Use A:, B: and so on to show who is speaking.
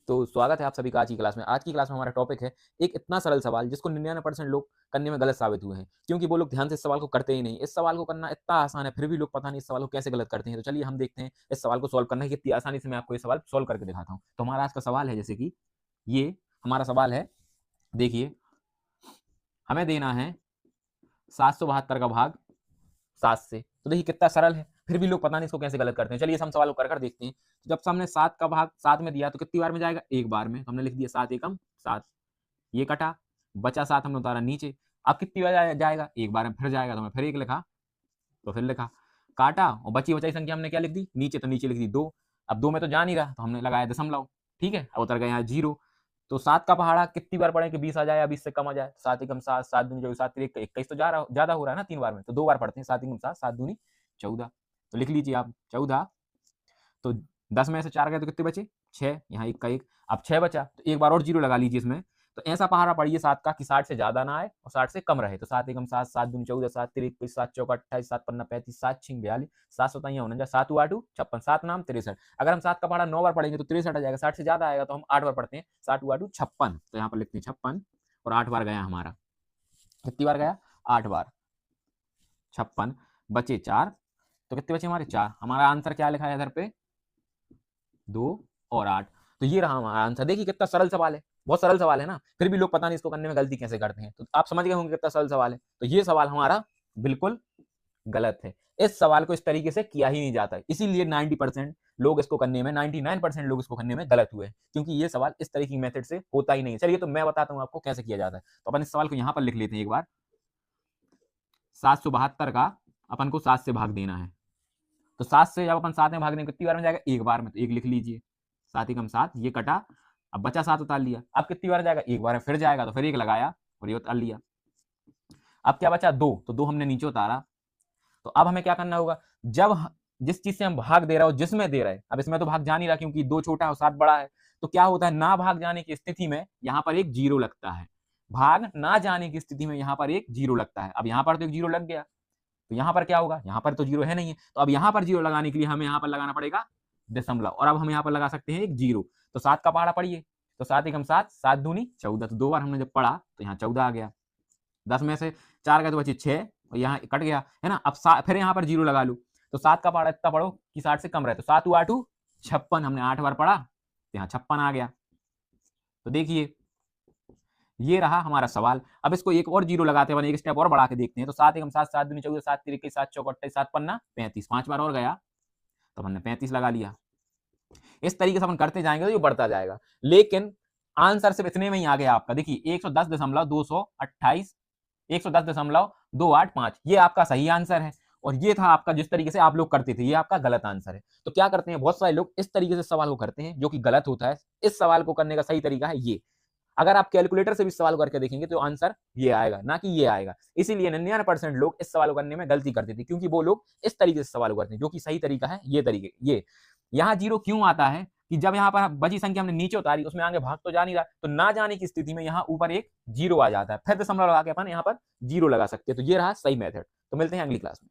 A: तो स्वागत है आप सभी का आज की क्लास में। आज की क्लास में हमारा टॉपिक है एक इतना सरल सवाल जिसको 99% लोग करने में गलत साबित हुए हैं, क्योंकि वो लोग ध्यान से इस सवाल को करते ही नहीं। इस सवाल को करना इतना आसान है, फिर भी लोग पता नहीं इस सवाल को कैसे गलत करते हैं। तो चलिए हम देखते हैं इस सवाल को सॉल्व करना है, कितनी आसानी से मैं आपको ये सवाल सॉल्व करके दिखाता हूँ। तो हमारा आज का सवाल है, जैसे कि ये हमारा सवाल है, देखिए हमें देना है 772 का भाग 7 से। तो देखिए कितना सरल है, फिर भी लोग पता नहीं इसको कैसे गलत करते हैं। चलिए हम सवाल को कर देखते हैं। जब हमने 7 का भाग 7 में दिया तो कितनी बार में जाएगा? एक बार में। तो हमने लिख दिया 7 एकम 7, ये कटा, बचा 7 हमने उतारा नीचे। अब कितनी बार जाएगा? एक बार में फिर जाएगा, तो हमने फिर एक लिखा, तो फिर लिखा, काटा और बची बचाई संख्या हमने क्या लिख दी? नीचे, तो नीचे लिख दी 2। अब 2 में तो जा नहीं रहा, तो हमने लगाया दशमलव। ठीक है, अब उतर गया यहाँ 0। तो 7 का पहाड़ा कितनी बार पढ़े कि 20 आ जाए या 20 से कम आ जाए? 7 एकम 7, 7 दूनी 24, 7 तिरिक 21, तो ज्यादा हो रहा है ना 3 बार में, तो 2 बार पढ़ते हैं। 7 एकम 7, 7 दूनी 14। तो लिख लीजिए आप 14। तो 10 में से 4 गए तो कितने बचे? 6। यहाँ 1 का 1, अब 6 बचा, तो एक बार और 0 लगा लीजिए इसमें। तो ऐसा पहाड़ा पढ़िए 7 का कि 60 से ज्यादा ना आए और 60 से कम रहे। तो 7 एकम 7, 7 दूनी 14, 7 तिरिक 21, 7 चौका 28, 7 पन्ना 35, 7 छिंग 42, 7 सताइयां 49, 7 8 56, 7 नाम 63। अगर हम 7 का पहाड़ा 9 बार पढ़ेंगे तो 63 आ जाएगा। 60 से ज्यादा आएगा तो हम 8 बार पढ़ते हैं। 7 8 56, तो यहाँ पर लिखते हैं 56 और 8 बार गया हमारा। कितनी बार गया? 8 बार। 56 बचे 4, तो कितने बचे हमारे? 4। हमारा आंसर क्या लिखा है इधर पे? 2 और 8। तो ये रहा हमारा आंसर। देखिए कितना सरल सवाल है, बहुत सरल सवाल है ना, फिर भी लोग पता नहीं इसको करने में गलती कैसे करते हैं। तो आप समझ गए होंगे कितना सरल सवाल है। तो ये सवाल हमारा बिल्कुल गलत है। इस सवाल को इस तरीके से किया ही नहीं जाता है, इसीलिए 90% लोग इसको करने में, 99% लोग इसको करने में गलत हुए, क्योंकि ये सवाल इस तरीके की मेथड से होता ही नहीं है। चलिए तो मैं बताता हूं आपको कैसे किया जाता है। तो अपन इस सवाल को यहां पर लिख लेते हैं एक बार। 772 का अपन को 7 से भाग देना है। तो 7 से जब अपन 7 में भाग देंगे कितनी बार में जाएगा? एक बार में, तो एक लिख लीजिए। 7 एकम 7, ये कटा, अब बचा 7 उतार लिया। अब कितनी बार जाएगा? एक बार में फिर जाएगा, तो फिर एक लगाया और ये उतार लिया। अब क्या बचा? 2, तो 2 हमने नीचे उतारा। तो अब हमें क्या करना होगा? जब जिस चीज से हम भाग दे रहे हो, जिसमें दे रहे हैं, अब इसमें तो भाग जा नहीं रहा क्योंकि 2 छोटा है और 7 बड़ा है। तो क्या होता है? ना भाग जाने की स्थिति में यहां पर एक 0 लगता है। भाग ना जाने की स्थिति में यहां पर एक 0 लगता है। अब यहां पर तो एक 0 लग गया, तो यहां पर क्या होगा? यहां पर तो 0 है नहीं है, तो अब यहां पर 0 लगाने के लिए हमें यहां पर लगाना पड़ेगा दशमलव, और अब हम यहां पर लगा सकते हैं एक 0। तो 7 का पहाड़ा पढ़िए, तो 7 एकम 7, 7 दूनी 14, तो 2 बार हमने जब पढ़ा तो यहाँ 14 आ गया। 10 में से 4 गए तो बचे 6 और यहाँ कट गया, है ना। अब फिर यहाँ पर 0 लगा लूं, तो 7 का पहाड़ा इतना पढ़ो कि 60 से कम रहे। तो 7 8 56, हमने 8 बार पढ़ा तो यहाँ 56 आ गया। तो देखिए ये रहा हमारा सवाल। अब इसको एक और 0 लगाते हैं, एक स्टेप और बढ़ा के देखते हैं। तो 7 एकम 7, 7 दूनी 14, 7 तिरिक 21, 7 चौका 28, 7 पन्ना 35, 5 बार और गया तो हमने 35 लगा लिया। इस तरीके से अपन करते जाएंगे तो ये बढ़ता जाएगा, लेकिन आंसर सिर्फ इतने में ही आ गया आपका। देखिए 110.228, 110.285, ये आपका सही आंसर है। और ये था आपका, जिस तरीके से आप लोग करते थे, ये आपका गलत आंसर है। तो क्या करते हैं बहुत सारे लोग? इस तरीके से सवाल को करते हैं, जो कि गलत होता है। इस सवाल को करने का सही तरीका है ये। अगर आप कैलकुलेटर से भी सवाल करके देखेंगे तो आंसर ये आएगा, ना कि ये आएगा। इसीलिए 99% लोग इस सवाल को करने में गलती करते थे, क्योंकि वो लोग इस तरीके से सवाल करते हैं, जो कि सही तरीका है ये तरीके। ये यहाँ 0 क्यों आता है कि जब यहाँ पर बची संख्या हमने नीचे उतारी, उसमें आगे भाग तो जा नहीं रहा, तो ना जाने की स्थिति में यहाँ ऊपर एक 0 आ जाता है। फिर दशमलव लगा के अपन यहाँ पर 0 लगा सकते हैं। तो ये रहा सही मेथड। तो मिलते हैं अगली क्लास में।